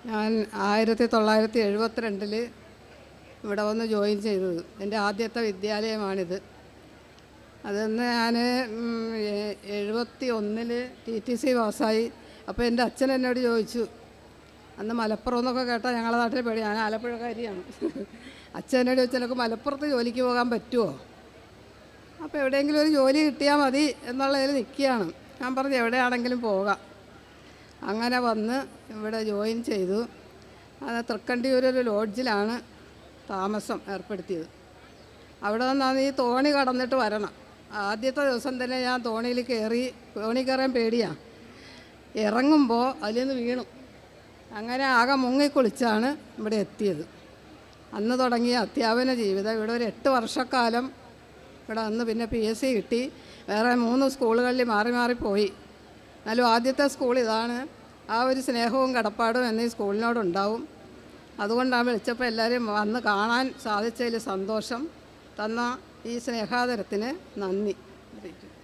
ഞാൻ 1972 ഇവിടെ വന്ന് ജോയിൻ ചെയ്തത്. എൻ്റെ ആദ്യത്തെ വിദ്യാലയമാണിത്. അതെന്ന് ഞാൻ 71 TTC പാസ്സായി. അപ്പോൾ എൻ്റെ അച്ഛൻ എന്നോട് ചോദിച്ചു, അന്ന് മലപ്പുറം എന്നൊക്കെ കേട്ടാൽ ഞങ്ങളുടെ നാട്ടിൽ പേടി, ഞാൻ ആലപ്പുഴക്കാരിയാണ്. അച്ഛൻ എന്നോട് ചോദിച്ചു, എനിക്ക് മലപ്പുറത്ത് ജോലിക്ക് പോകാൻ പറ്റുമോ? അപ്പോൾ എവിടെയെങ്കിലും ഒരു ജോലി കിട്ടിയാൽ മതി എന്നുള്ളതിൽ നിൽക്കുകയാണ്. ഞാൻ പറഞ്ഞു എവിടെയാണെങ്കിലും പോകാം. അങ്ങനെ വന്ന് ഇവിടെ ജോയിൻ ചെയ്തു. അത് തൃക്കണ്ടിയൂരൊരു ലോഡ്ജിലാണ് താമസം ഏർപ്പെടുത്തിയത്. അവിടെ നിന്നാണ് ഈ തോണി കടന്നിട്ട് വരണം. ആദ്യത്തെ ദിവസം തന്നെ ഞാൻ തോണി കയറാൻ പേടിയാണ്. ഇറങ്ങുമ്പോൾ അതിൽ നിന്ന് വീണു. അങ്ങനെ ആകെ മുങ്ങിക്കുളിച്ചാണ് ഇവിടെ എത്തിയത്. അന്ന് തുടങ്ങിയ അധ്യാപന ജീവിതം. ഇവിടെ ഒരു 8 വർഷക്കാലം ഇവിടെ അന്ന് പിന്നെ PSC കിട്ടി. വേറെ 3 സ്കൂളുകളിൽ മാറി മാറിപ്പോയി. എന്നാലും ആദ്യത്തെ സ്കൂൾ ഇതാണ്. ആ ഒരു സ്നേഹവും കടപ്പാടും എന്നീ സ്കൂളിനോടുണ്ടാവും. അതുകൊണ്ടാണ് വിളിച്ചപ്പോൾ എല്ലാവരും വന്ന് കാണാൻ സാധിച്ചതിൽ സന്തോഷം. തന്ന ഈ സ്നേഹാദരത്തിന് നന്ദി അറിയിക്കുന്നു.